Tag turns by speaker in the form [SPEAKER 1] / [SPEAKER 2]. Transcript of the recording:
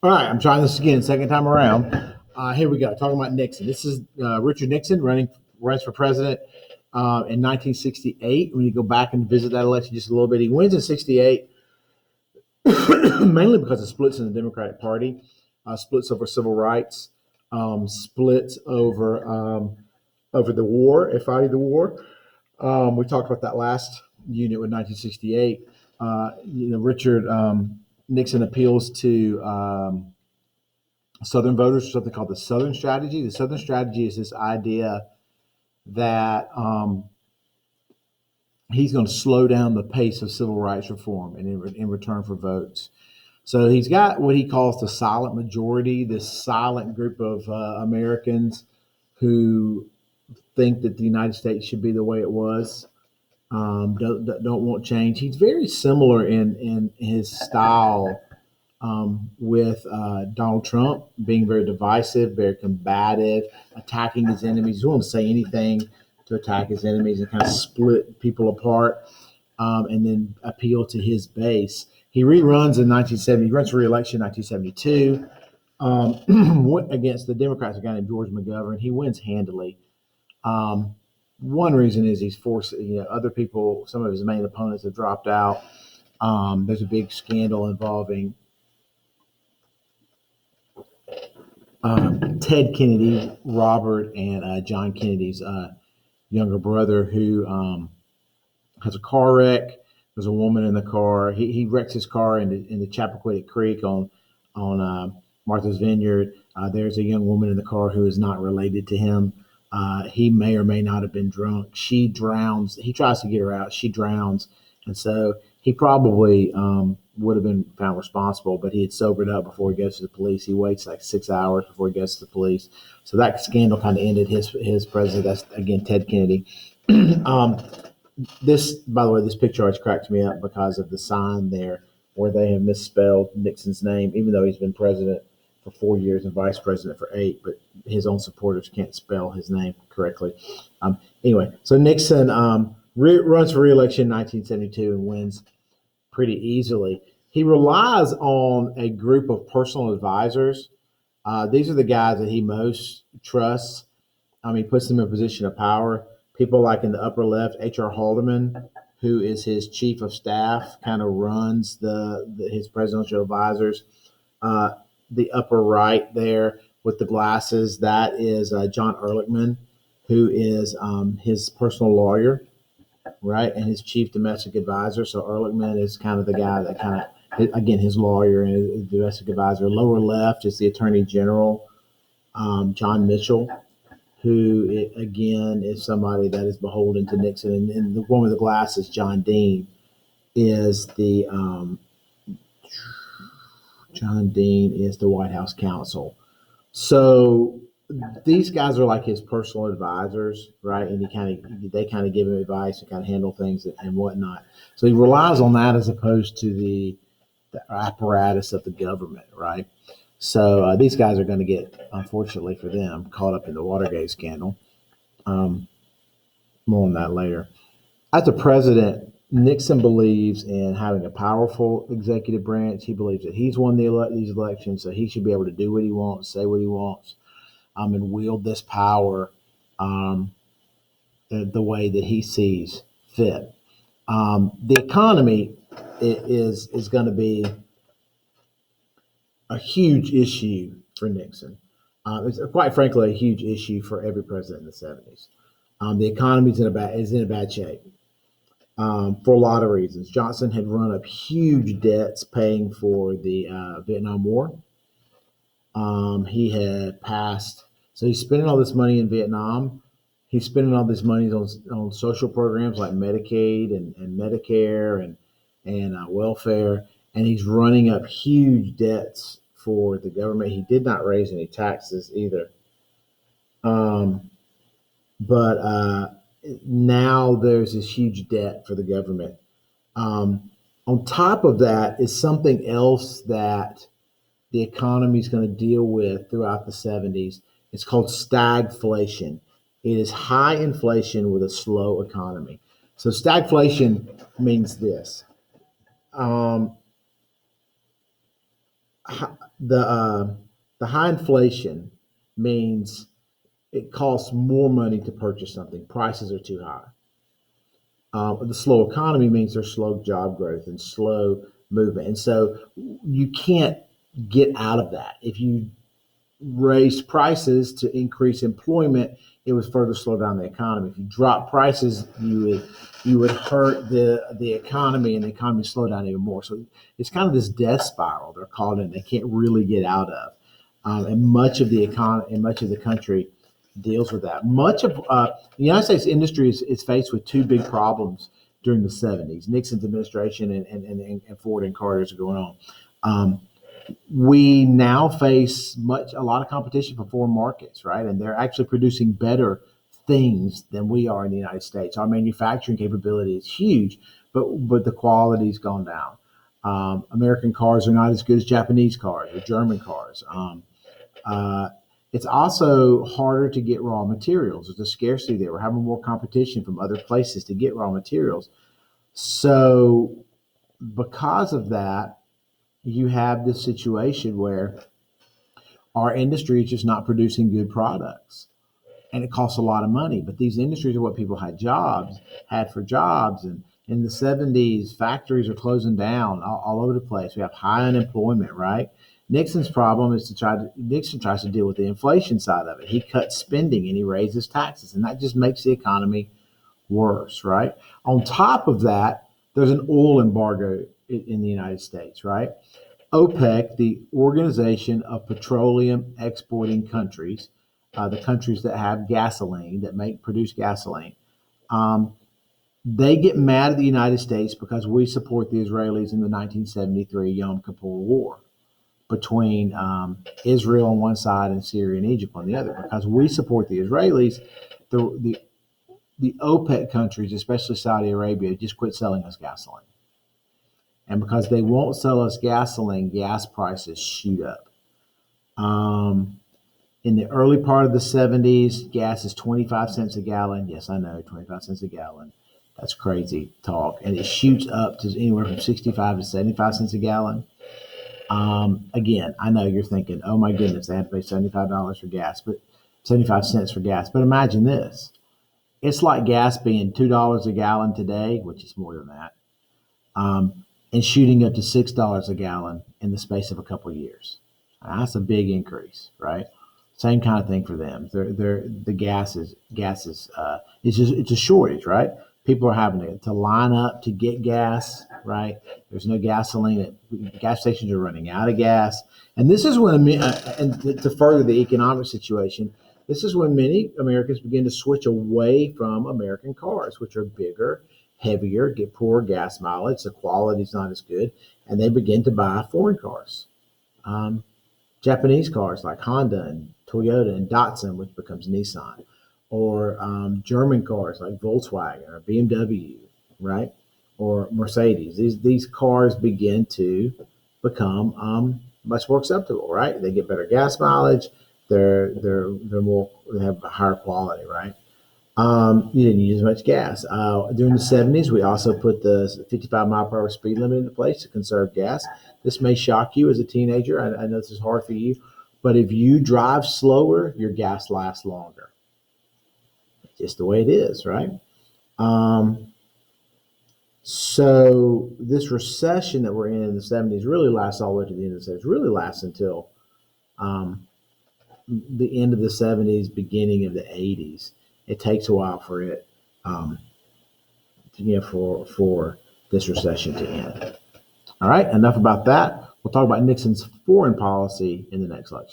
[SPEAKER 1] All right, I'm trying this again, second time around. Here we go. Talking about Nixon. This is Richard Nixon runs for president in 1968. When you go back and visit that election just a little bit, he wins in '68 mainly because of splits in the Democratic Party, splits over civil rights, splits over the war and fighting the war. We talked about that last unit with 1968. Richard Nixon appeals to Southern voters for something called the Southern Strategy. The Southern Strategy is this idea that he's going to slow down the pace of civil rights reform and in return for votes. So he's got what he calls the silent majority, this silent group of Americans who think that the United States should be the way it was. Don't want change. He's very similar in his style with Donald Trump, being very divisive, very combative, attacking his enemies. He won't say anything to attack his enemies and kind of split people apart, and then appeal to his base. He reruns in 1970. He runs for re-election in 1972 against the Democrats, a guy named George McGovern. He wins handily. Um, One reason is he's forced, other people, some of his main opponents have dropped out. There's a big scandal involving Ted Kennedy, Robert, and John Kennedy's younger brother, who has a car wreck. There's a woman in the car. He wrecks his car in the Chappaquiddick Creek on Martha's Vineyard. There's a young woman in the car who is not related to him. He may or may not have been drunk. She drowns. He tries to get her out. She drowns, and so he probably would have been found responsible, but he had sobered up before he goes to the police. He waits like 6 hours before he goes to the police. So that scandal kind of ended his presidency. That's again Ted Kennedy. um, this, by the way, this picture always cracks me up because of the sign there where they have misspelled Nixon's name, even though he's been president for 4 years and vice president for 8, but his own supporters can't spell his name correctly. Anyway, so Nixon runs for re-election in 1972 and wins pretty easily. He relies on a group of personal advisors. These are the guys that he most trusts. He puts them in a position of power. People like in the upper left, H.R. Haldeman, who is his chief of staff, kind of runs his presidential advisors. Uh, the upper right there with the glasses, that is John Ehrlichman, who is his personal lawyer, right, and his chief domestic advisor. So Ehrlichman is kind of the guy that kind of, again, his lawyer and his domestic advisor. Lower left is the attorney general, John Mitchell, who again is somebody that is beholden to Nixon. And the one with the glasses, John Dean, is the John Dean is the White House counsel. So these guys are like his personal advisors, right? And they kind of give him advice and kind of handle things and whatnot. So he relies on that as opposed to the apparatus of the government, right? So these guys are going to get, unfortunately for them, caught up in the Watergate scandal. Um, More on that later. As a president, Nixon believes in having a powerful executive branch. He believes that he's won these elections, so he should be able to do what he wants, say what he wants, and wield this power um, the way that he sees fit. The economy is going to be a huge issue for Nixon. It's quite frankly a huge issue for every president in the '70s. The economy is in a bad shape for a lot of reasons. Johnson had run up huge debts paying for the Vietnam War. He had passed, so he's spending all this money in Vietnam. He's spending all this money on social programs like Medicaid and Medicare and welfare, and he's running up huge debts for the government. He did not raise any taxes either. Um, but now there's this huge debt for the government. Um, on top of that is something else that the economy is going to deal with throughout the '70s. It's called stagflation. It is high inflation with a slow economy. So stagflation means this. Um, the the high inflation means it costs more money to purchase something. Prices are too high. The slow economy means there's slow job growth and slow movement, and so you can't get out of that. If you raise prices to increase employment, it would further slow down the economy. If you drop prices, you would hurt the economy, and the economy slow down even more. So it's kind of this death spiral they're caught in. They can't really get out of, and much of the economy and much of the country deals with that. Much of the United States industry is faced with two big problems during the '70s. Nixon's administration and Ford and Carter's are going on. We now face a lot of competition from foreign markets, right? And they're actually producing better things than we are in the United States. Our manufacturing capability is huge, but the quality's gone down. American cars are not as good as Japanese cars or German cars. Uh, it's also harder to get raw materials. There's a scarcity there. We're having more competition from other places to get raw materials. So, because of that, you have this situation where our industry is just not producing good products, and it costs a lot of money. But these industries are what people had for jobs. And in the '70s, factories are closing down all over the place. We have high unemployment, right? Nixon's problem is Nixon tries to deal with the inflation side of it. He cuts spending and he raises taxes, and that just makes the economy worse, right? On top of that, there's an oil embargo in the United States, right? OPEC, the Organization of Petroleum Exporting Countries, the countries that have gasoline, that produce gasoline, um, they get mad at the United States because we support the Israelis in the 1973 Yom Kippur War between Israel on one side and Syria and Egypt on the other. Because we support the Israelis, the the OPEC countries, especially Saudi Arabia, just quit selling us gasoline. And because they won't sell us gasoline, gas prices shoot up. Um, in the early part of the '70s, gas is 25 cents a gallon. Yes, I know, 25 cents a gallon. That's crazy talk. And it shoots up to anywhere from 65 to 75 cents a gallon. Again, I know you're thinking, oh my goodness, they have to pay $75 for gas, but 75 cents for gas. But imagine this. It's like gas being $2 a gallon today, which is more than that, and shooting up to $6 a gallon in the space of a couple of years. That's a big increase, right? Same kind of thing for them. The gas is it's a shortage, right? People are having to line up to get gas, right? There's no gasoline. Gas stations are running out of gas, and this is when and to further the economic situation, this is when many Americans begin to switch away from American cars, which are bigger, heavier, get poor gas mileage, the quality's not as good, and they begin to buy foreign cars. Um, Japanese cars like Honda and Toyota and Datsun, which becomes Nissan, or German cars like Volkswagen or BMW, right? Or Mercedes. These cars begin to become much more acceptable, right? They get better gas mileage. They have a higher quality, right? You didn't use as much gas. During the '70s, we also put the 55 mile per hour speed limit into place to conserve gas. This may shock you as a teenager. I know this is hard for you, but if you drive slower, your gas lasts longer. Just the way it is, right? Um, so this recession that we're in the '70s really lasts all the way to the end of the '70s. Really lasts until um, the end of the '70s, beginning of the '80s. It takes a while for it, um, for this recession to end. All right, enough about that. We'll talk about Nixon's foreign policy in the next lecture.